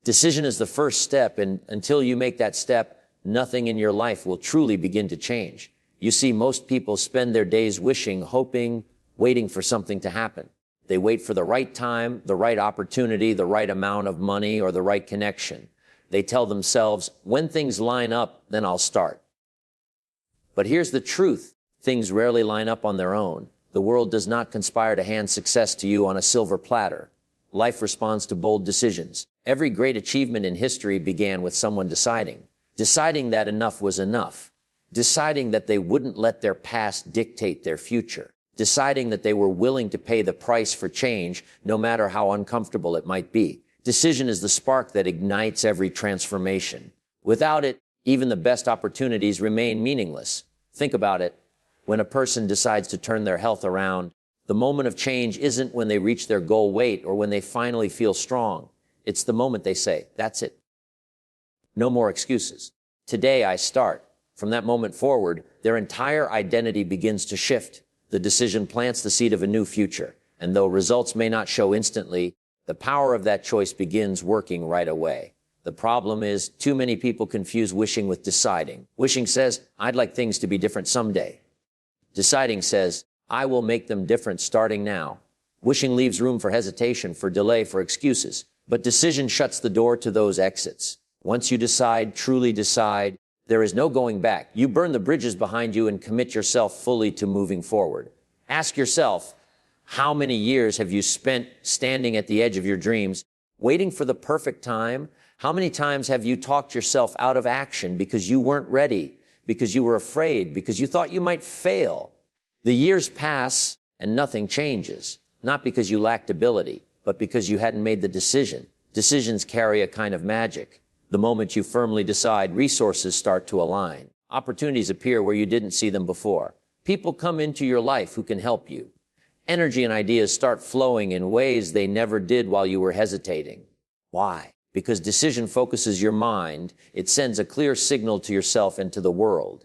Decision is the first step, and until you make that step, nothing in your life will truly begin to change. You see, most people spend their days wishing, hoping, waiting for something to happen. They wait for the right time, the right opportunity, the right amount of money, or the right connection. They tell themselves, when things line up, then I'll start. But here's the truth. Things rarely line up on their own. The world does not conspire to hand success to you on a silver platter. Life responds to bold decisions. Every great achievement in history began with someone deciding that enough was enough, deciding that they wouldn't let their past dictate their future, deciding that they were willing to pay the price for change, no matter how uncomfortable it might be. Decision is the spark that ignites every transformation. Without it, even the best opportunities remain meaningless. Think about it. When a person decides to turn their health around, the moment of change isn't when they reach their goal weight or when they finally feel strong. It's the moment they say, that's it. No more excuses. Today I start. From that moment forward, their entire identity begins to shift. The decision plants the seed of a new future. And though results may not show instantly, the power of that choice begins working right away. The problem is, too many people confuse wishing with deciding. Wishing says, I'd like things to be different someday. Deciding says, I will make them different starting now. Wishing leaves room for hesitation, for delay, for excuses. But decision shuts the door to those exits. Once you decide, truly decide, there is no going back. You burn the bridges behind you and commit yourself fully to moving forward. Ask yourself, how many years have you spent standing at the edge of your dreams, waiting for the perfect time? How many times have you talked yourself out of action because you weren't ready, because you were afraid, because you thought you might fail? The years pass and nothing changes, not because you lacked ability, but because you hadn't made the decision. Decisions carry a kind of magic. The moment you firmly decide, resources start to align. Opportunities appear where you didn't see them before. People come into your life who can help you. Energy and ideas start flowing in ways they never did while you were hesitating. Why? Because decision focuses your mind. It sends a clear signal to yourself and to the world.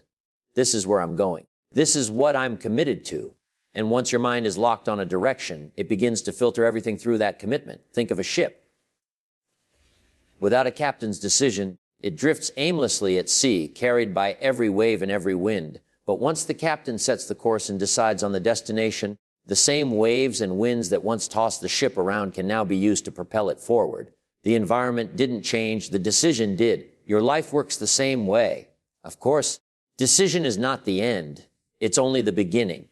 This is where I'm going. This is what I'm committed to. And once your mind is locked on a direction, it begins to filter everything through that commitment. Think of a ship. Without a captain's decision, it drifts aimlessly at sea, carried by every wave and every wind. But once the captain sets the course and decides on the destination, the same waves and winds that once tossed the ship around can now be used to propel it forward. The environment didn't change, the decision did. Your life works the same way. Of course, decision is not the end. It's only the beginning.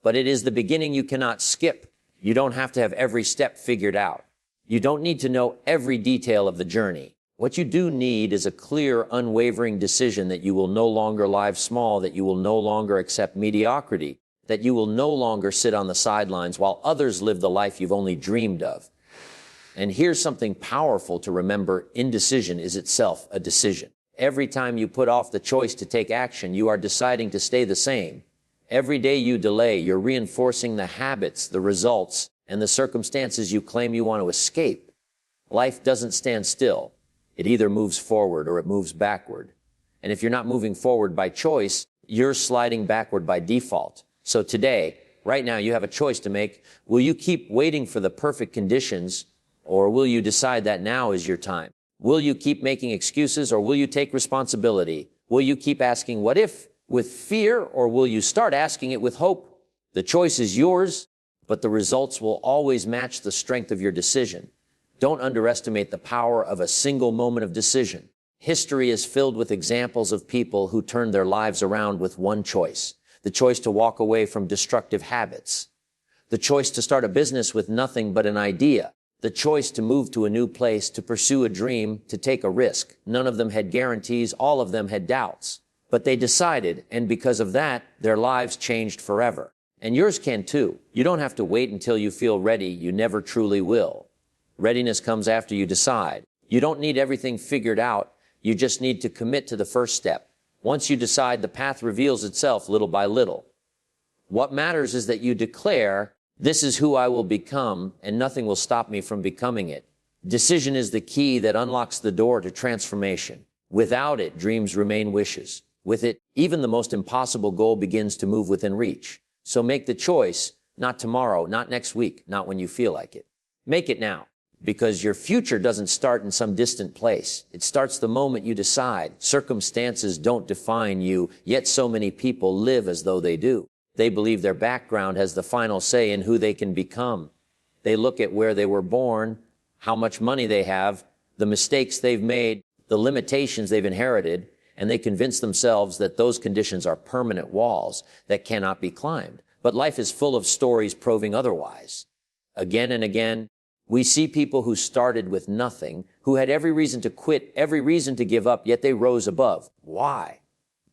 But it is the beginning you cannot skip. You don't have to have every step figured out. You don't need to know every detail of the journey. What you do need is a clear, unwavering decision that you will no longer live small, that you will no longer accept mediocrity, that you will no longer sit on the sidelines while others live the life you've only dreamed of. And here's something powerful to remember: indecision is itself a decision. Every time you put off the choice to take action, you are deciding to stay the same. Every day you delay, you're reinforcing the habits, the results, and the circumstances you claim you want to escape. Life doesn't stand still. It either moves forward or it moves backward. And if you're not moving forward by choice, you're sliding backward by default. So today, right now, you have a choice to make. Will you keep waiting for the perfect conditions, or will you decide that now is your time? Will you keep making excuses, or will you take responsibility? Will you keep asking what if with fear, or will you start asking it with hope? The choice is yours, but the results will always match the strength of your decision. Don't underestimate the power of a single moment of decision. History is filled with examples of people who turned their lives around with one choice: the choice to walk away from destructive habits, the choice to start a business with nothing but an idea, the choice to move to a new place, to pursue a dream, to take a risk. None of them had guarantees, all of them had doubts. But they decided, and because of that, their lives changed forever. And yours can too. You don't have to wait until you feel ready. You never truly will. Readiness comes after you decide. You don't need everything figured out. You just need to commit to the first step. Once you decide, the path reveals itself little by little. What matters is that you declare, this is who I will become, and nothing will stop me from becoming it. Decision is the key that unlocks the door to transformation. Without it, dreams remain wishes. With it, even the most impossible goal begins to move within reach. So make the choice, not tomorrow, not next week, not when you feel like it. Make it now. because your future doesn't start in some distant place. It starts the moment you decide. Circumstances don't define you, yet so many people live as though they do. They believe their background has the final say in who they can become. They look at where they were born, how much money they have, the mistakes they've made, the limitations they've inherited, and they convince themselves that those conditions are permanent walls that cannot be climbed. But life is full of stories proving otherwise. Again and again, we see people who started with nothing, who had every reason to quit, every reason to give up, yet they rose above. Why?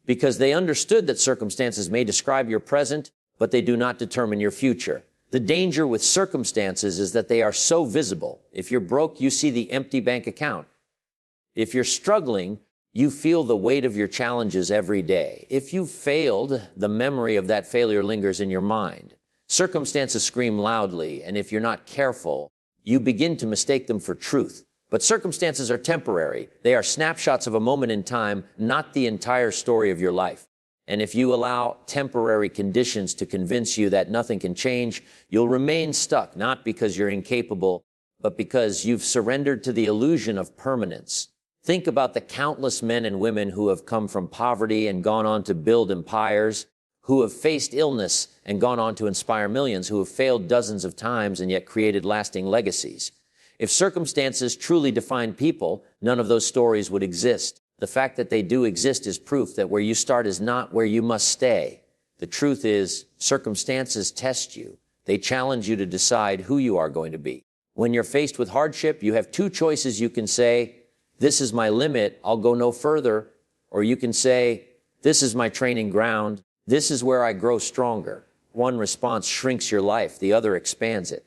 Because they understood that circumstances may describe your present, but they do not determine your future. The danger with circumstances is that they are so visible. If you're broke, you see the empty bank account. If you're struggling, you feel the weight of your challenges every day. If you failed, the memory of that failure lingers in your mind. Circumstances scream loudly, and if you're not careful, you begin to mistake them for truth. But circumstances are temporary. They are snapshots of a moment in time, not the entire story of your life. And if you allow temporary conditions to convince you that nothing can change, you'll remain stuck, not because you're incapable, but because you've surrendered to the illusion of permanence. Think about the countless men and women who have come from poverty and gone on to build empires, who have faced illness and gone on to inspire millions, who have failed dozens of times and yet created lasting legacies. If circumstances truly define people, none of those stories would exist. The fact that they do exist is proof that where you start is not where you must stay. The truth is, circumstances test you. They challenge you to decide who you are going to be. When you're faced with hardship, you have two choices. You can say, "This is my limit, I'll go no further." Or you can say, "This is my training ground. This is where I grow stronger." One response shrinks your life, the other expands it.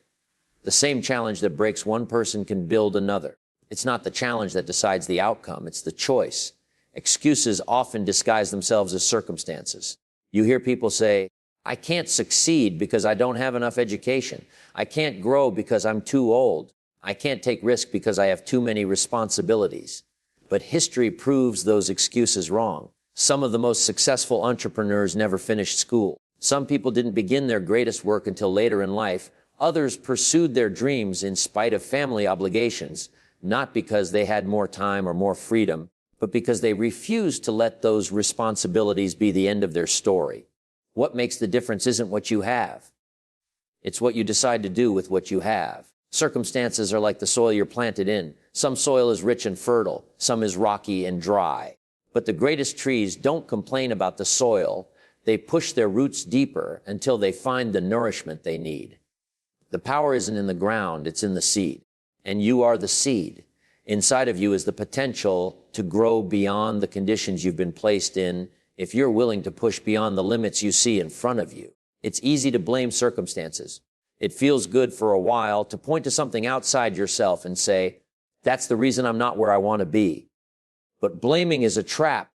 The same challenge that breaks one person can build another. It's not the challenge that decides the outcome, it's the choice. Excuses often disguise themselves as circumstances. You hear people say, "I can't succeed because I don't have enough education. I can't grow because I'm too old. I can't take risk because I have too many responsibilities." But history proves those excuses wrong. Some of the most successful entrepreneurs never finished school. Some people didn't begin their greatest work until later in life. Others pursued their dreams in spite of family obligations, not because they had more time or more freedom, but because they refused to let those responsibilities be the end of their story. What makes the difference isn't what you have. It's what you decide to do with what you have. Circumstances are like the soil you're planted in. Some soil is rich and fertile, some is rocky and dry. But the greatest trees don't complain about the soil. They push their roots deeper until they find the nourishment they need. The power isn't in the ground, it's in the seed. And you are the seed. Inside of you is the potential to grow beyond the conditions you've been placed in if you're willing to push beyond the limits you see in front of you. It's easy to blame circumstances. It feels good for a while to point to something outside yourself and say, "That's the reason I'm not where I want to be." But blaming is a trap,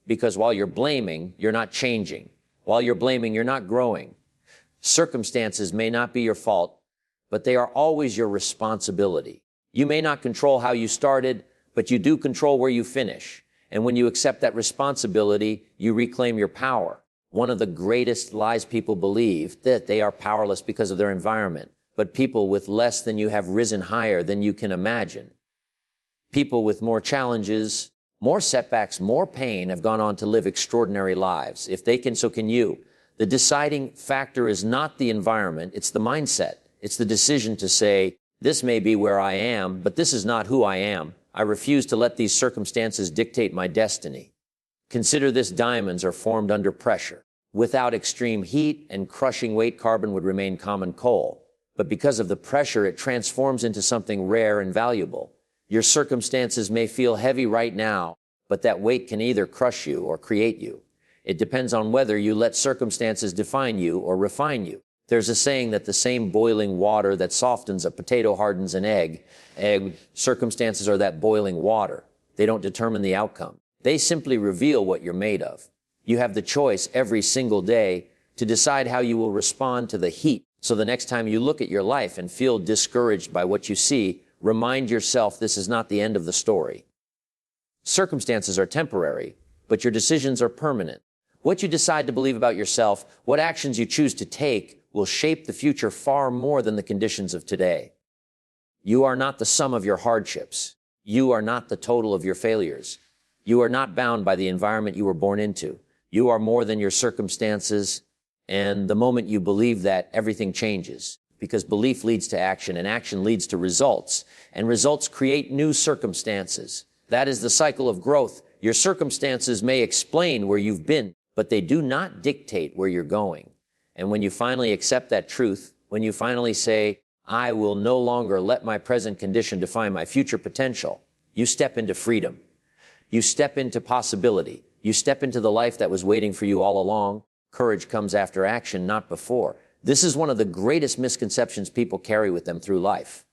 because while you're blaming, you're not changing. While you're blaming, you're not growing. Circumstances may not be your fault, but they are always your responsibility. You may not control how you started, but you do control where you finish. And when you accept that responsibility, you reclaim your power. One of the greatest lies people believe, that they are powerless because of their environment. But people with less than you have risen higher than you can imagine. People with more challenges, more setbacks, more pain have gone on to live extraordinary lives. If they can, so can you. The deciding factor is not the environment, it's the mindset. It's the decision to say, "This may be where I am, but this is not who I am. I refuse to let these circumstances dictate my destiny." Consider this: diamonds are formed under pressure. Without extreme heat and crushing weight, carbon would remain common coal. But because of the pressure, it transforms into something rare and valuable. Your circumstances may feel heavy right now, but that weight can either crush you or create you. It depends on whether you let circumstances define you or refine you. There's a saying that the same boiling water that softens a potato hardens an egg. Circumstances are that boiling water. They don't determine the outcome. They simply reveal what you're made of. You have the choice every single day to decide how you will respond to the heat. So the next time you look at your life and feel discouraged by what you see, remind yourself this is not the end of the story. Circumstances are temporary, but your decisions are permanent. What you decide to believe about yourself, what actions you choose to take, will shape the future far more than the conditions of today. You are not the sum of your hardships. You are not the total of your failures. You are not bound by the environment you were born into. You are more than your circumstances. And the moment you believe that, everything changes, because belief leads to action, and action leads to results, and results create new circumstances. That is the cycle of growth. Your circumstances may explain where you've been, but they do not dictate where you're going. And when you finally accept that truth, when you finally say, I will no longer let my present condition define my future potential, you step into freedom. You step into possibility. You step into the life that was waiting for you all along. Courage comes after action, not before. This is one of the greatest misconceptions people carry with them through life.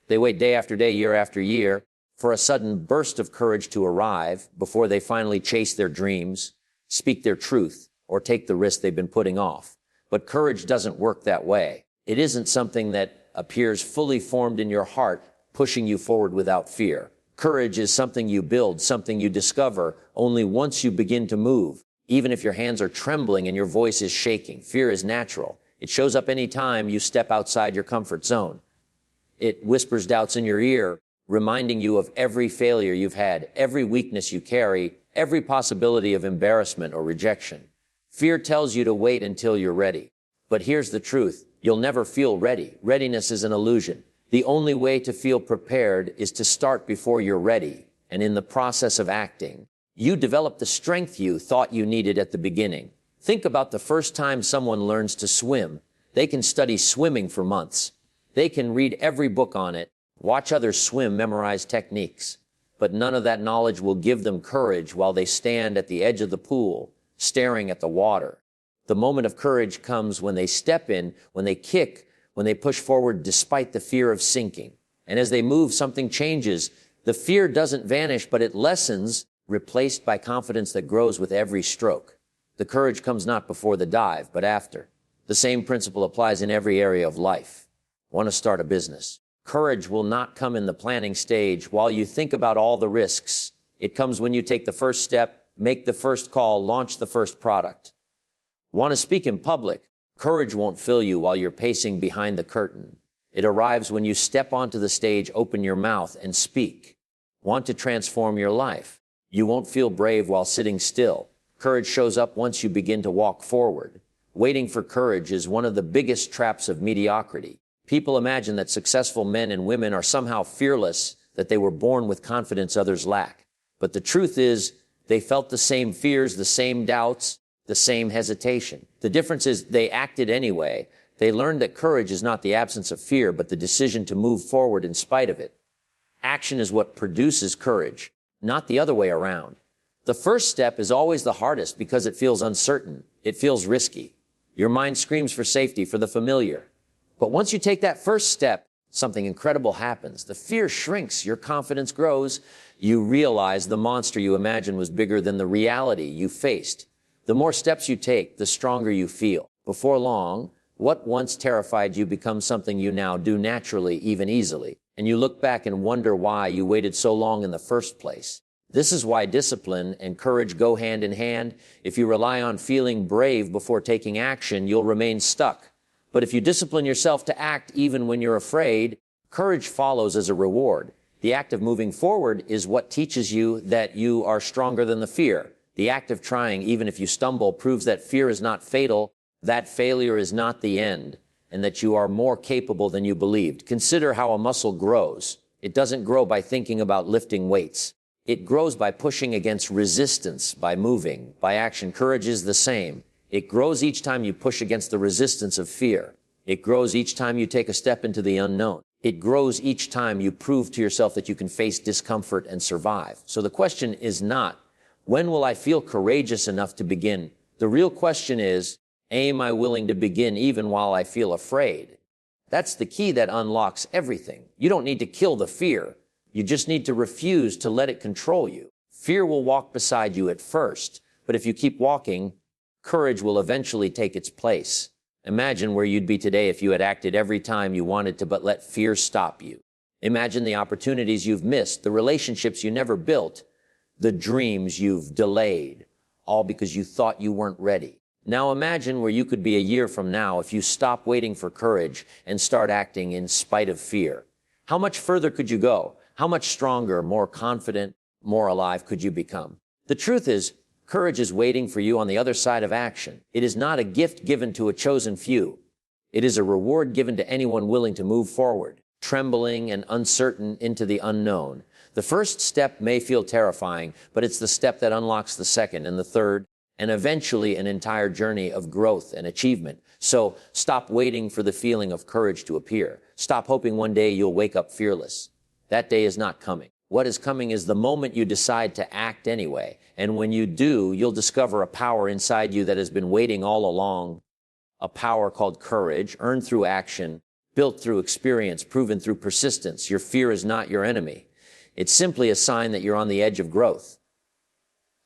They wait day after day, year after year, for a sudden burst of courage to arrive before they finally chase their dreams, speak their truth, or take the risk they've been putting off. But courage doesn't work that way. It isn't something that appears fully formed in your heart, pushing you forward without fear. Courage is something you build, something you discover only once you begin to move. Even if your hands are trembling and your voice is shaking, fear is natural. It shows up any time you step outside your comfort zone. It whispers doubts in your ear, reminding you of every failure you've had, every weakness you carry, every possibility of embarrassment or rejection. Fear tells you to wait until you're ready. But here's the truth. You'll never feel ready. Readiness is an illusion. The only way to feel prepared is to start before you're ready. And in the process of acting, you develop the strength you thought you needed at the beginning. Think about the first time someone learns to swim. They can study swimming for months. They can read every book on it, watch others swim, memorize techniques. But none of that knowledge will give them courage while they stand at the edge of the pool, staring at the water. The moment of courage comes when they step in, when they kick, when they push forward despite the fear of sinking. And as they move, something changes. The fear doesn't vanish, but it lessens, replaced by confidence that grows with every stroke. The courage comes not before the dive, but after. The same principle applies in every area of life. Want to start a business? Courage will not come in the planning stage while you think about all the risks. It comes when you take the first step, make the first call, launch the first product. Want to speak in public? Courage won't fill you while you're pacing behind the curtain. It arrives when you step onto the stage, open your mouth, and speak. Want to transform your life? You won't feel brave while sitting still. Courage shows up once you begin to walk forward. Waiting for courage is one of the biggest traps of mediocrity. People imagine that successful men and women are somehow fearless, that they were born with confidence others lack. But the truth is, they felt the same fears, the same doubts, the same hesitation. The difference is they acted anyway. They learned that courage is not the absence of fear, but the decision to move forward in spite of it. Action is what produces courage, not the other way around. The first step is always the hardest because it feels uncertain. It feels risky. Your mind screams for safety, for the familiar. But once you take that first step, something incredible happens. The fear shrinks, your confidence grows. You realize the monster you imagined was bigger than the reality you faced. The more steps you take, the stronger you feel. Before long, what once terrified you becomes something you now do naturally, even easily. And you look back and wonder why you waited so long in the first place. This is why discipline and courage go hand in hand. If you rely on feeling brave before taking action, you'll remain stuck. But if you discipline yourself to act even when you're afraid, courage follows as a reward. The act of moving forward is what teaches you that you are stronger than the fear. The act of trying, even if you stumble, proves that fear is not fatal, that failure is not the end, and that you are more capable than you believed. Consider how a muscle grows. It doesn't grow by thinking about lifting weights. It grows by pushing against resistance, by moving, by action. Courage is the same. It grows each time you push against the resistance of fear. It grows each time you take a step into the unknown. It grows each time you prove to yourself that you can face discomfort and survive. So the question is not, when will I feel courageous enough to begin? The real question is, am I willing to begin even while I feel afraid? That's the key that unlocks everything. You don't need to kill the fear. You just need to refuse to let it control you. Fear will walk beside you at first, but if you keep walking, courage will eventually take its place. Imagine where you'd be today if you had acted every time you wanted to but let fear stop you. Imagine the opportunities you've missed, the relationships you never built, the dreams you've delayed, all because you thought you weren't ready. Now imagine where you could be a year from now if you stop waiting for courage and start acting in spite of fear. How much further could you go? How much stronger, more confident, more alive could you become? The truth is, courage is waiting for you on the other side of action. It is not a gift given to a chosen few. It is a reward given to anyone willing to move forward, trembling and uncertain into the unknown. The first step may feel terrifying, but it's the step that unlocks the second and the third, and eventually an entire journey of growth and achievement. So stop waiting for the feeling of courage to appear. Stop hoping one day you'll wake up fearless. That day is not coming. What is coming is the moment you decide to act anyway. And when you do, you'll discover a power inside you that has been waiting all along. A power called courage, earned through action, built through experience, proven through persistence. Your fear is not your enemy. It's simply a sign that you're on the edge of growth.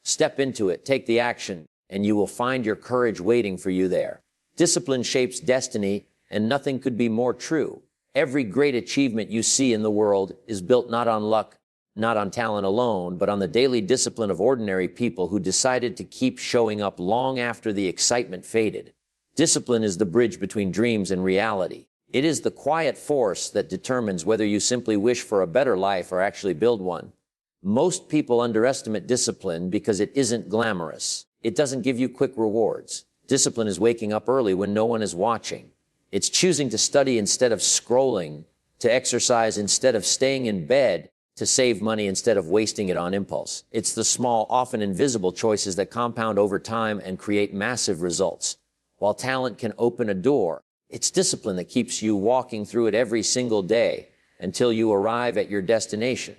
Step into it, take the action, and you will find your courage waiting for you there. Discipline shapes destiny, and nothing could be more true. Every great achievement you see in the world is built not on luck, not on talent alone, but on the daily discipline of ordinary people who decided to keep showing up long after the excitement faded. Discipline is the bridge between dreams and reality. It is the quiet force that determines whether you simply wish for a better life or actually build one. Most people underestimate discipline because it isn't glamorous. It doesn't give you quick rewards. Discipline is waking up early when no one is watching. It's choosing to study instead of scrolling, to exercise instead of staying in bed, to save money instead of wasting it on impulse. It's the small, often invisible choices that compound over time and create massive results. While talent can open a door, it's discipline that keeps you walking through it every single day until you arrive at your destination.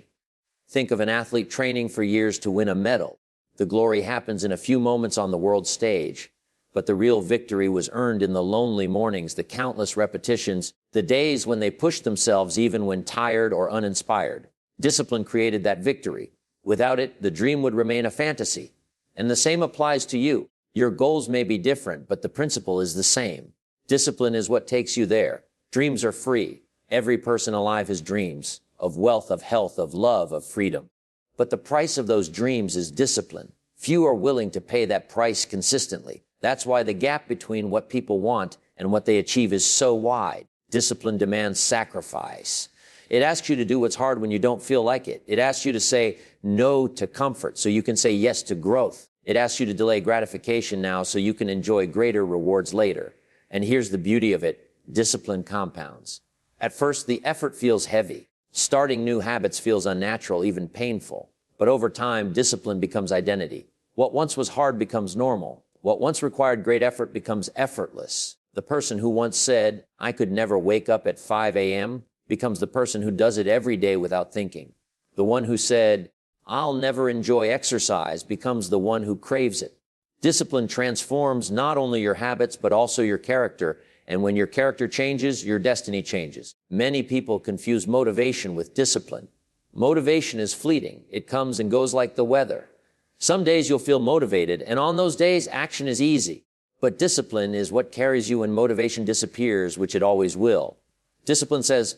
Think of an athlete training for years to win a medal. The glory happens in a few moments on the world stage, but the real victory was earned in the lonely mornings, the countless repetitions, the days when they pushed themselves even when tired or uninspired. Discipline created that victory. Without it, the dream would remain a fantasy. And the same applies to you. Your goals may be different, but the principle is the same. Discipline is what takes you there. Dreams are free. Every person alive has dreams of wealth, of health, of love, of freedom. But the price of those dreams is discipline. Few are willing to pay that price consistently. That's why the gap between what people want and what they achieve is so wide. Discipline demands sacrifice. It asks you to do what's hard when you don't feel like it. It asks you to say no to comfort so you can say yes to growth. It asks you to delay gratification now so you can enjoy greater rewards later. And here's the beauty of it. Discipline compounds. At first, the effort feels heavy. Starting new habits feels unnatural, even painful. But over time, discipline becomes identity. What once was hard becomes normal. What once required great effort becomes effortless. The person who once said, "I could never wake up at 5 a.m.," becomes the person who does it every day without thinking. The one who said, "I'll never enjoy exercise," becomes the one who craves it. Discipline transforms not only your habits, but also your character. And when your character changes, your destiny changes. Many people confuse motivation with discipline. Motivation is fleeting. It comes and goes like the weather. Some days you'll feel motivated, and on those days, action is easy. But discipline is what carries you when motivation disappears, which it always will. Discipline says,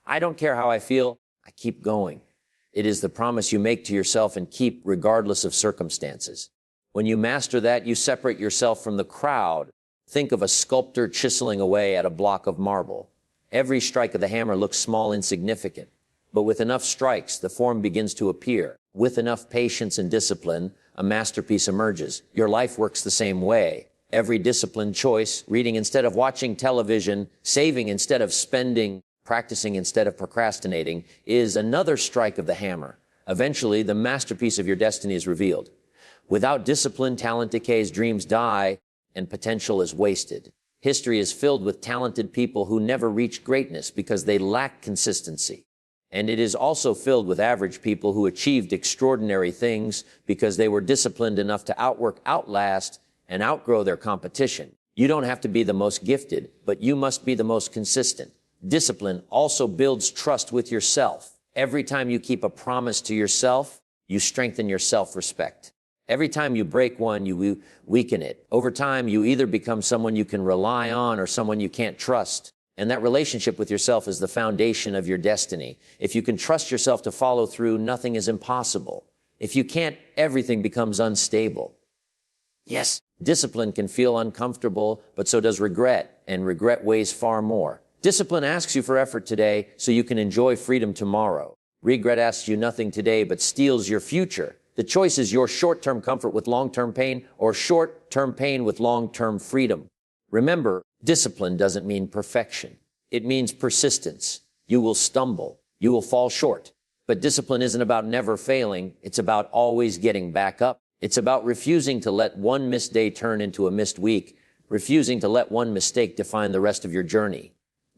"I don't care how I feel, I keep going." It is the promise you make to yourself and keep regardless of circumstances. When you master that, you separate yourself from the crowd. Think of a sculptor chiseling away at a block of marble. Every strike of the hammer looks small, insignificant. But with enough strikes, the form begins to appear. With enough patience and discipline, a masterpiece emerges. Your life works the same way. Every disciplined choice, reading instead of watching television, saving instead of spending, practicing instead of procrastinating, is another strike of the hammer. Eventually, the masterpiece of your destiny is revealed. Without discipline, talent decays, dreams die, and potential is wasted. History is filled with talented people who never reached greatness because they lacked consistency. And it is also filled with average people who achieved extraordinary things because they were disciplined enough to outwork, outlast, and outgrow their competition. You don't have to be the most gifted, but you must be the most consistent. Discipline also builds trust with yourself. Every time you keep a promise to yourself, you strengthen your self-respect. Every time you break one, you weaken it. Over time, you either become someone you can rely on or someone you can't trust. And that relationship with yourself is the foundation of your destiny. If you can trust yourself to follow through, nothing is impossible. If you can't, everything becomes unstable. Yes, discipline can feel uncomfortable, but so does regret, and regret weighs far more. Discipline asks you for effort today so you can enjoy freedom tomorrow. Regret asks you nothing today but steals your future. The choice is your short-term comfort with long-term pain or short-term pain with long-term freedom. Remember, discipline doesn't mean perfection. It means persistence. You will stumble. You will fall short. But discipline isn't about never failing. It's about always getting back up. It's about refusing to let one missed day turn into a missed week, refusing to let one mistake define the rest of your journey.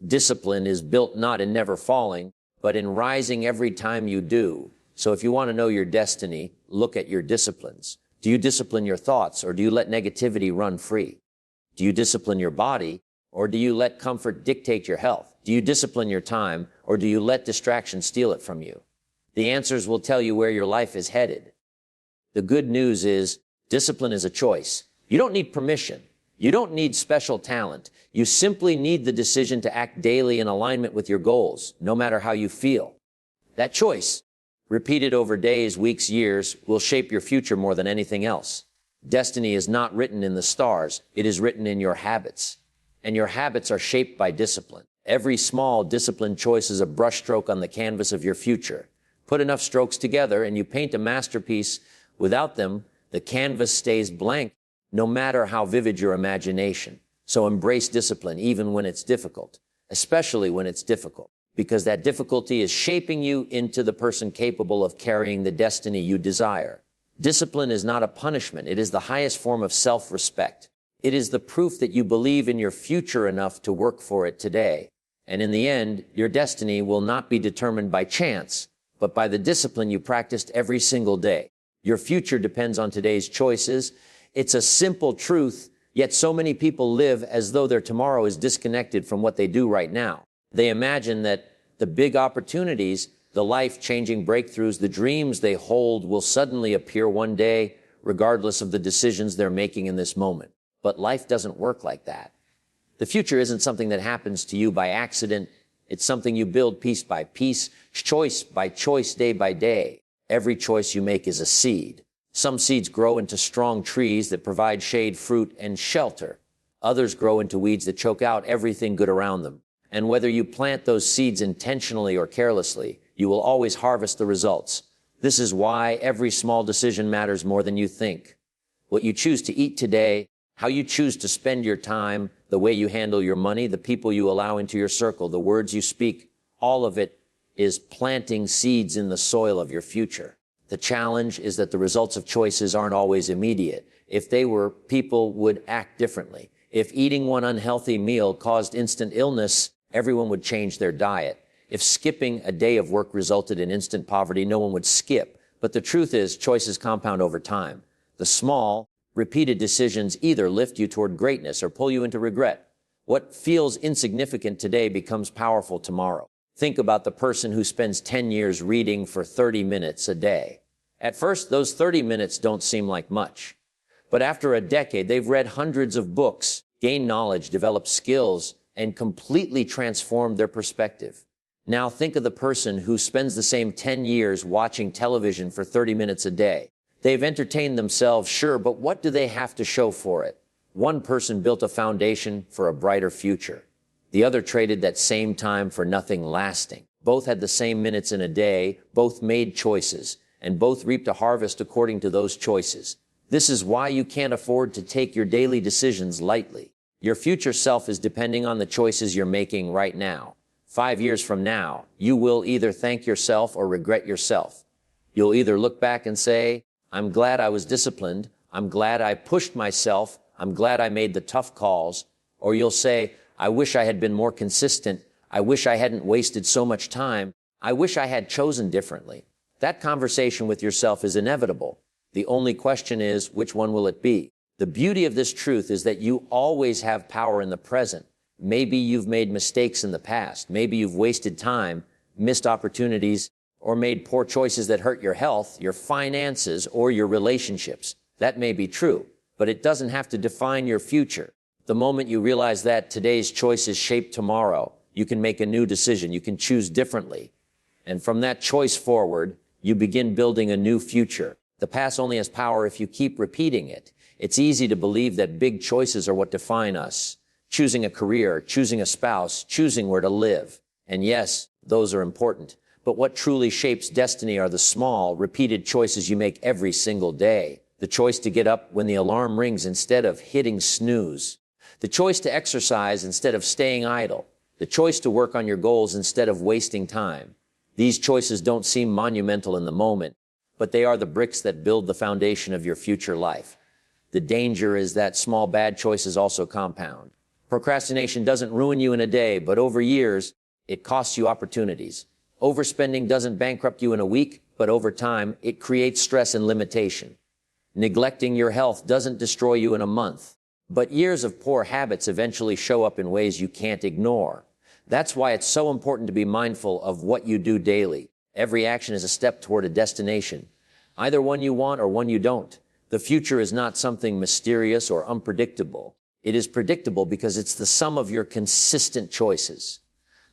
Discipline is built not in never falling, but in rising every time you do. So if you want to know your destiny, look at your disciplines. Do you discipline your thoughts, or do you let negativity run free? Do you discipline your body, or do you let comfort dictate your health? Do you discipline your time, or do you let distraction steal it from you? The answers will tell you where your life is headed. The good news is, discipline is a choice. You don't need permission. You don't need special talent. You simply need the decision to act daily in alignment with your goals, no matter how you feel. That choice, repeated over days, weeks, years, will shape your future more than anything else. Destiny is not written in the stars. It is written in your habits. And your habits are shaped by discipline. Every small disciplined choice is a brushstroke on the canvas of your future. Put enough strokes together and you paint a masterpiece. Without them, the canvas stays blank, no matter how vivid your imagination. So embrace discipline even when it's difficult, especially when it's difficult, because that difficulty is shaping you into the person capable of carrying the destiny you desire. Discipline is not a punishment. It is the highest form of self-respect. It is the proof that you believe in your future enough to work for it today. And in the end, your destiny will not be determined by chance, but by the discipline you practiced every single day. Your future depends on today's choices. It's a simple truth, yet so many people live as though their tomorrow is disconnected from what they do right now. They imagine that the big opportunities, the life-changing breakthroughs, the dreams they hold will suddenly appear one day, regardless of the decisions they're making in this moment. But life doesn't work like that. The future isn't something that happens to you by accident. It's something you build piece by piece, choice by choice, day by day. Every choice you make is a seed. Some seeds grow into strong trees that provide shade, fruit, and shelter. Others grow into weeds that choke out everything good around them. And whether you plant those seeds intentionally or carelessly, you will always harvest the results. This is why every small decision matters more than you think. What you choose to eat today, how you choose to spend your time, the way you handle your money, the people you allow into your circle, the words you speak, all of it is planting seeds in the soil of your future. The challenge is that the results of choices aren't always immediate. If they were, people would act differently. If eating one unhealthy meal caused instant illness, everyone would change their diet. If skipping a day of work resulted in instant poverty, no one would skip. But the truth is, choices compound over time. The small, repeated decisions either lift you toward greatness or pull you into regret. What feels insignificant today becomes powerful tomorrow. Think about the person who spends 10 years reading for 30 minutes a day. At first, those 30 minutes don't seem like much. But after a decade, they've read hundreds of books, gained knowledge, developed skills, and completely transformed their perspective. Now think of the person who spends the same 10 years watching television for 30 minutes a day. They've entertained themselves, sure, but what do they have to show for it? One person built a foundation for a brighter future. The other traded that same time for nothing lasting. Both had the same minutes in a day, both made choices, and both reaped a harvest according to those choices. This is why you can't afford to take your daily decisions lightly. Your future self is depending on the choices you're making right now. 5 years from now, you will either thank yourself or regret yourself. You'll either look back and say, I'm glad I was disciplined, I'm glad I pushed myself, I'm glad I made the tough calls, or you'll say, I wish I had been more consistent, I wish I hadn't wasted so much time, I wish I had chosen differently. That conversation with yourself is inevitable. The only question is, which one will it be? The beauty of this truth is that you always have power in the present. Maybe you've made mistakes in the past. Maybe you've wasted time, missed opportunities, or made poor choices that hurt your health, your finances, or your relationships. That may be true, but it doesn't have to define your future. The moment you realize that today's choices shape tomorrow, you can make a new decision. You can choose differently. And from that choice forward, you begin building a new future. The past only has power if you keep repeating it. It's easy to believe that big choices are what define us. choosing a career, choosing a spouse, choosing where to live. And yes, those are important. But what truly shapes destiny are the small, repeated choices you make every single day. The choice to get up when the alarm rings instead of hitting snooze. The choice to exercise instead of staying idle. The choice to work on your goals instead of wasting time. These choices don't seem monumental in the moment, but they are the bricks that build the foundation of your future life. The danger is that small bad choices also compound. Procrastination doesn't ruin you in a day, but over years, it costs you opportunities. Overspending doesn't bankrupt you in a week, but over time, it creates stress and limitation. Neglecting your health doesn't destroy you in a month, but years of poor habits eventually show up in ways you can't ignore. That's why it's so important to be mindful of what you do daily. Every action is a step toward a destination, either one you want or one you don't. The future is not something mysterious or unpredictable. It is predictable because it's the sum of your consistent choices.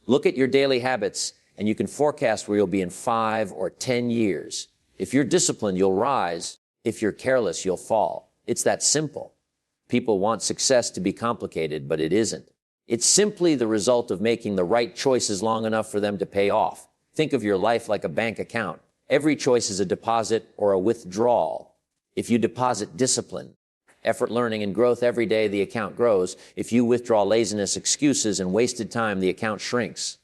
Look at your daily habits, and you can forecast where you'll be in 5 or 10 years. If you're disciplined, you'll rise. If you're careless, you'll fall. It's that simple. People want success to be complicated, but it isn't. It's simply the result of making the right choices long enough for them to pay off. Think of your life like a bank account. Every choice is a deposit or a withdrawal. If you deposit discipline, effort, learning, and growth every day, the account grows. If you withdraw laziness, excuses, and wasted time, the account shrinks.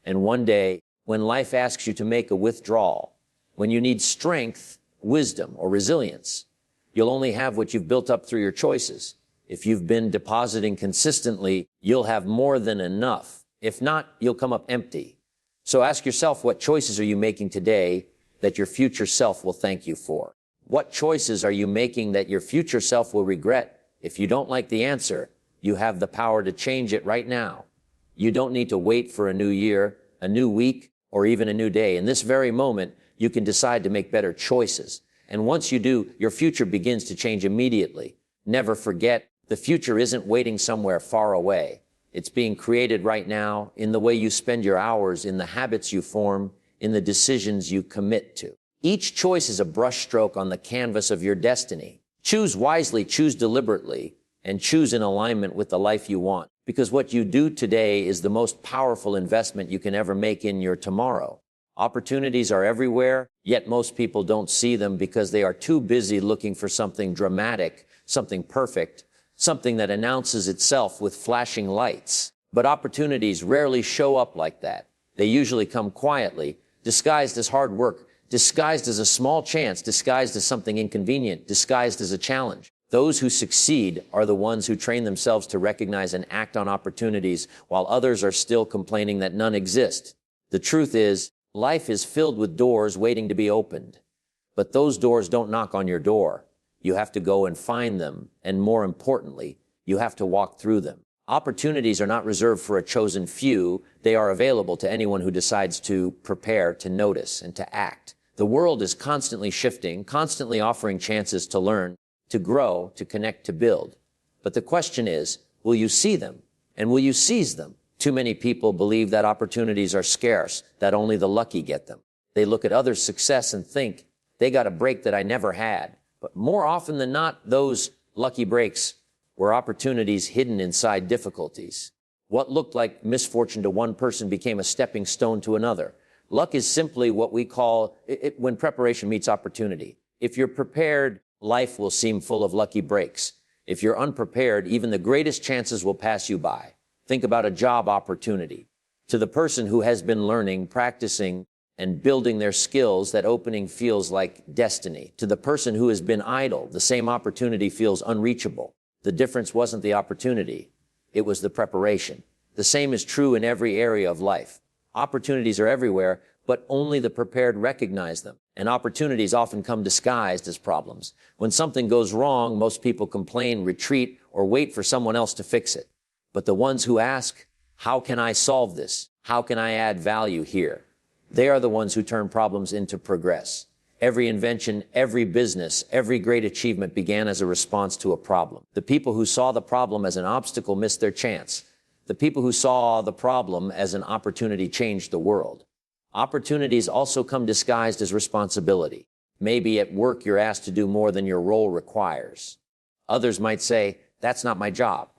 And one day, when life asks you to make a withdrawal, when you need strength, wisdom, or resilience, you'll only have what you've built up through your choices. If you've been depositing consistently, you'll have more than enough. If not, you'll come up empty. So ask yourself, what choices are you making today that your future self will thank you for? What choices are you making that your future self will regret? If you don't like the answer, you have the power to change it right now. You don't need to wait for a new year, a new week, or even a new day. In this very moment, you can decide to make better choices. And once you do, your future begins to change immediately. Never forget, the future isn't waiting somewhere far away. It's being created right now in the way you spend your hours, in the habits you form, in the decisions you commit to. Each choice is a brushstroke on the canvas of your destiny. Choose wisely, choose deliberately, and choose in alignment with the life you want. Because what you do today is the most powerful investment you can ever make in your tomorrow. Opportunities are everywhere, yet most people don't see them because they are too busy looking for something dramatic, something perfect, something that announces itself with flashing lights. But opportunities rarely show up like that. They usually come quietly, disguised as hard work, disguised as a small chance, disguised as something inconvenient, disguised as a challenge. Those who succeed are the ones who train themselves to recognize and act on opportunities, while others are still complaining that none exist. The truth is, life is filled with doors waiting to be opened. But those doors don't knock on your door. You have to go and find them, and more importantly, you have to walk through them. Opportunities are not reserved for a chosen few. They are available to anyone who decides to prepare, to notice, and to act. The world is constantly shifting, constantly offering chances to learn, to grow, to connect, to build. But the question is, will you see them? And will you seize them? Too many people believe that opportunities are scarce, that only the lucky get them. They look at others' success and think, they got a break that I never had. But more often than not, those lucky breaks were opportunities hidden inside difficulties. What looked like misfortune to one person became a stepping stone to another. Luck is simply what we call it when preparation meets opportunity. If you're prepared, life will seem full of lucky breaks. If you're unprepared, even the greatest chances will pass you by. Think about a job opportunity. To the person who has been learning, practicing, and building their skills, that opening feels like destiny. To the person who has been idle, the same opportunity feels unreachable. The difference wasn't the opportunity, it was the preparation. The same is true in every area of life. Opportunities are everywhere, but only the prepared recognize them. And opportunities often come disguised as problems. When something goes wrong, most people complain, retreat, or wait for someone else to fix it. But the ones who ask, how can I solve this? How can I add value here? They are the ones who turn problems into progress. Every invention, every business, every great achievement began as a response to a problem. The people who saw the problem as an obstacle missed their chance. The people who saw the problem as an opportunity changed the world. Opportunities also come disguised as responsibility. Maybe at work you're asked to do more than your role requires. Others might say, that's not my job.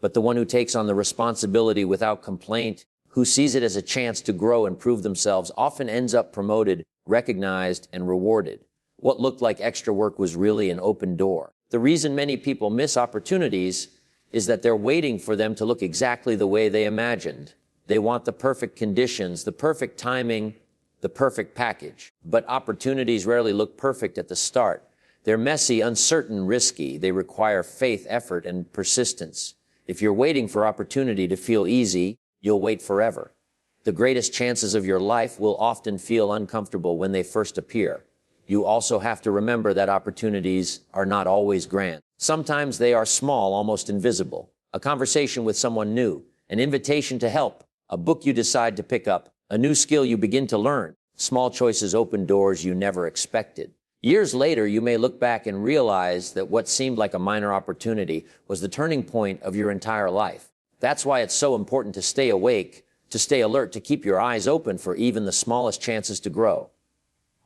But the one who takes on the responsibility without complaint, who sees it as a chance to grow and prove themselves, often ends up promoted, recognized, and rewarded. What looked like extra work was really an open door. The reason many people miss opportunities is that they're waiting for them to look exactly the way they imagined. They want the perfect conditions, the perfect timing, the perfect package. But opportunities rarely look perfect at the start. They're messy, uncertain, risky. They require faith, effort, and persistence. If you're waiting for opportunity to feel easy, you'll wait forever. The greatest chances of your life will often feel uncomfortable when they first appear. You also have to remember that opportunities are not always grand. Sometimes they are small, almost invisible. A conversation with someone new, an invitation to help, a book you decide to pick up, a new skill you begin to learn. Small choices open doors you never expected. Years later, you may look back and realize that what seemed like a minor opportunity was the turning point of your entire life. That's why it's so important to stay awake, to stay alert, to keep your eyes open for even the smallest chances to grow.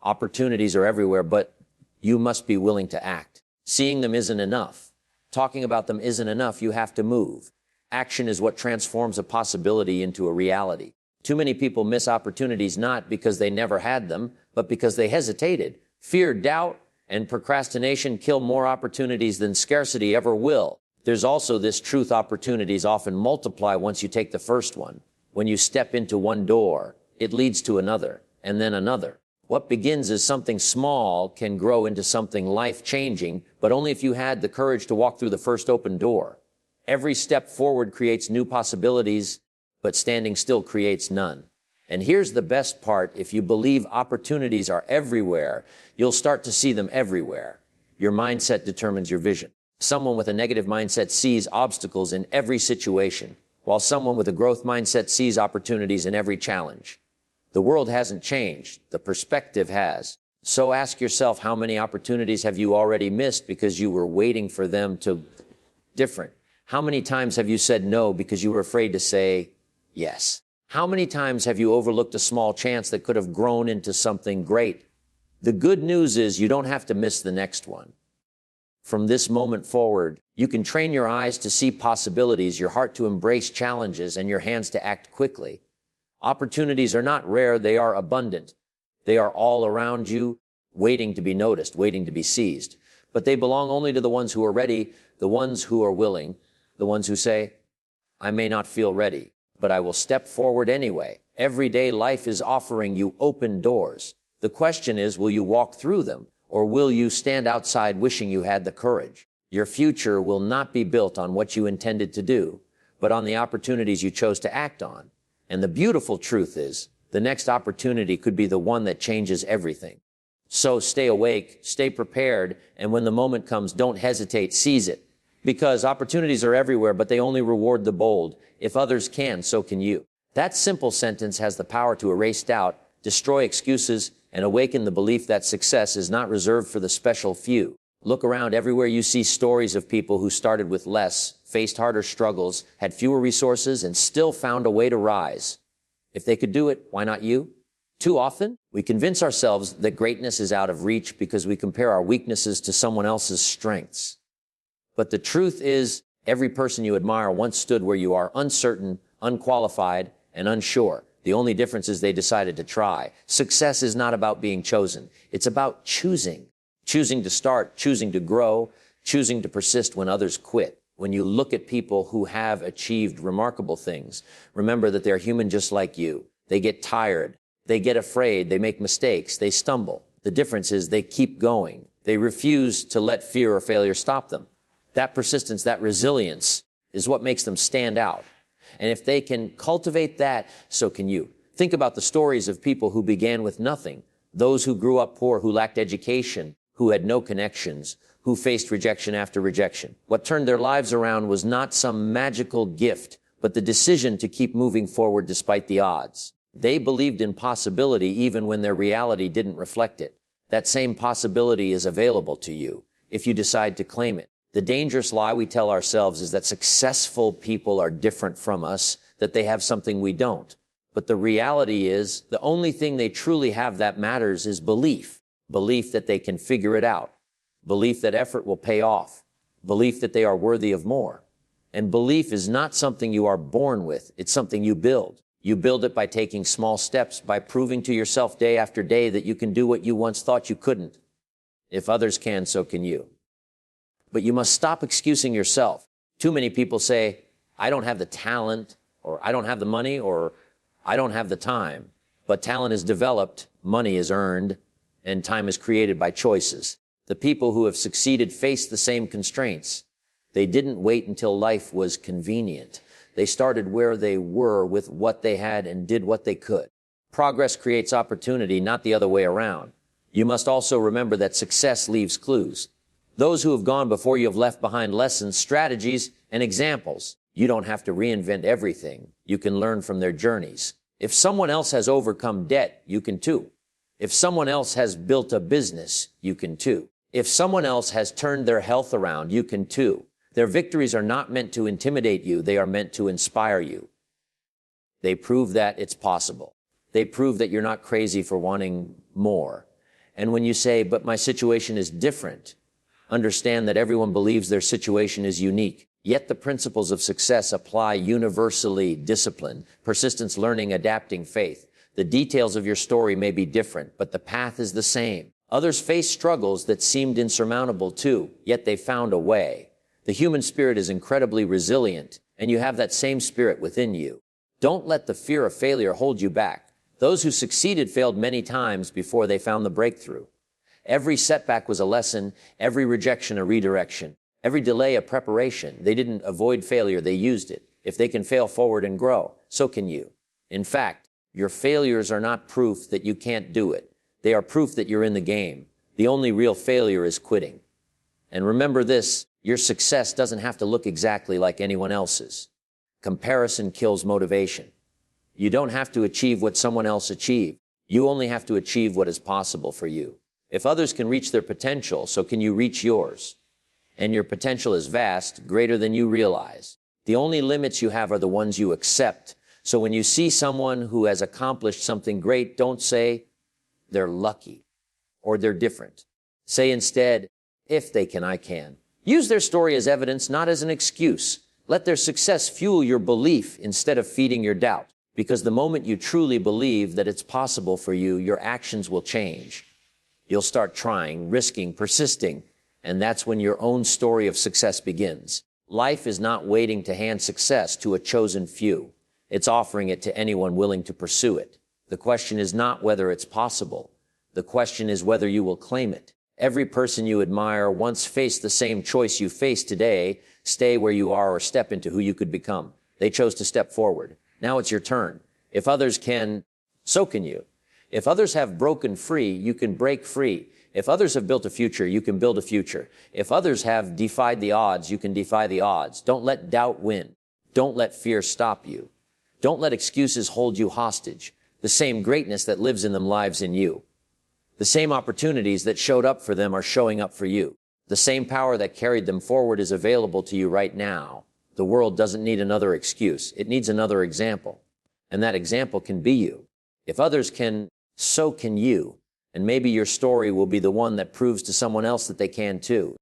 Opportunities are everywhere, but you must be willing to act. Seeing them isn't enough. Talking about them isn't enough. You have to move. Action is what transforms a possibility into a reality. Too many people miss opportunities not because they never had them, but because they hesitated. Fear, doubt, and procrastination kill more opportunities than scarcity ever will. There's also this truth: opportunities often multiply once you take the first one. When you step into one door, it leads to another, and then another. What begins as something small can grow into something life-changing, but only if you had the courage to walk through the first open door. Every step forward creates new possibilities, but standing still creates none. And here's the best part: if you believe opportunities are everywhere, you'll start to see them everywhere. Your mindset determines your vision. Someone with a negative mindset sees obstacles in every situation, while someone with a growth mindset sees opportunities in every challenge. The world hasn't changed. The perspective has. So ask yourself, how many opportunities have you already missed because you were waiting for them to different? How many times have you said no because you were afraid to say yes? How many times have you overlooked a small chance that could have grown into something great? The good news is you don't have to miss the next one. From this moment forward, you can train your eyes to see possibilities, your heart to embrace challenges, and your hands to act quickly. Opportunities are not rare, they are abundant. They are all around you, waiting to be noticed, waiting to be seized. But they belong only to the ones who are ready, the ones who are willing, the ones who say, I may not feel ready, but I will step forward anyway. Everyday life is offering you open doors. The question is, will you walk through them, or will you stand outside wishing you had the courage? Your future will not be built on what you intended to do, but on the opportunities you chose to act on. And the beautiful truth is, the next opportunity could be the one that changes everything. So stay awake, stay prepared, and when the moment comes, don't hesitate, seize it. Because opportunities are everywhere, but they only reward the bold. If others can, so can you. That simple sentence has the power to erase doubt, destroy excuses, and awaken the belief that success is not reserved for the special few. Look around. Everywhere you see stories of people who started with less, faced harder struggles, had fewer resources, and still found a way to rise. If they could do it, why not you? Too often, we convince ourselves that greatness is out of reach because we compare our weaknesses to someone else's strengths. But the truth is, every person you admire once stood where you are, uncertain, unqualified, and unsure. The only difference is they decided to try. Success is not about being chosen. It's about choosing. Choosing to start, choosing to grow, choosing to persist when others quit. When you look at people who have achieved remarkable things, remember that they're human just like you. They get tired. They get afraid. They make mistakes. They stumble. The difference is they keep going. They refuse to let fear or failure stop them. That persistence, that resilience is what makes them stand out. And if they can cultivate that, so can you. Think about the stories of people who began with nothing, those who grew up poor, who lacked education, who had no connections, who faced rejection after rejection. What turned their lives around was not some magical gift, but the decision to keep moving forward despite the odds. They believed in possibility even when their reality didn't reflect it. That same possibility is available to you if you decide to claim it. The dangerous lie we tell ourselves is that successful people are different from us, that they have something we don't. But the reality is, the only thing they truly have that matters is belief. Belief that they can figure it out. Belief that effort will pay off. Belief that they are worthy of more. And belief is not something you are born with. It's something you build. You build it by taking small steps, by proving to yourself day after day that you can do what you once thought you couldn't. If others can, so can you. But you must stop excusing yourself. Too many people say, I don't have the talent, or I don't have the money, or I don't have the time. But talent is developed, money is earned, and time is created by choices. The people who have succeeded face the same constraints. They didn't wait until life was convenient. They started where they were with what they had and did what they could. Progress creates opportunity, not the other way around. You must also remember that success leaves clues. Those who have gone before you have left behind lessons, strategies, and examples. You don't have to reinvent everything. You can learn from their journeys. If someone else has overcome debt, you can too. If someone else has built a business, you can too. If someone else has turned their health around, you can too. Their victories are not meant to intimidate you. They are meant to inspire you. They prove that it's possible. They prove that you're not crazy for wanting more. And when you say, but my situation is different, understand that everyone believes their situation is unique. Yet the principles of success apply universally: discipline, persistence, learning, adapting, faith. The details of your story may be different, but the path is the same. Others face struggles that seemed insurmountable too, yet they found a way. The human spirit is incredibly resilient, and you have that same spirit within you. Don't let the fear of failure hold you back. Those who succeeded failed many times before they found the breakthrough. Every setback was a lesson, every rejection a redirection, every delay a preparation. They didn't avoid failure, they used it. If they can fail forward and grow, so can you. In fact, your failures are not proof that you can't do it. They are proof that you're in the game. The only real failure is quitting. And remember this, your success doesn't have to look exactly like anyone else's. Comparison kills motivation. You don't have to achieve what someone else achieved. You only have to achieve what is possible for you. If others can reach their potential, so can you reach yours. And your potential is vast, greater than you realize. The only limits you have are the ones you accept. So when you see someone who has accomplished something great, don't say they're lucky or they're different. Say instead, if they can, I can. Use their story as evidence, not as an excuse. Let their success fuel your belief instead of feeding your doubt. Because the moment you truly believe that it's possible for you, your actions will change. You'll start trying, risking, persisting, and that's when your own story of success begins. Life is not waiting to hand success to a chosen few. It's offering it to anyone willing to pursue it. The question is not whether it's possible. The question is whether you will claim it. Every person you admire once faced the same choice you face today: stay where you are or step into who you could become. They chose to step forward. Now it's your turn. If others can, so can you. If others have broken free, you can break free. If others have built a future, you can build a future. If others have defied the odds, you can defy the odds. Don't let doubt win. Don't let fear stop you. Don't let excuses hold you hostage. The same greatness that lives in them lives in you. The same opportunities that showed up for them are showing up for you. The same power that carried them forward is available to you right now. The world doesn't need another excuse. It needs another example. And that example can be you. If others can, so can you. And maybe your story will be the one that proves to someone else that they can too.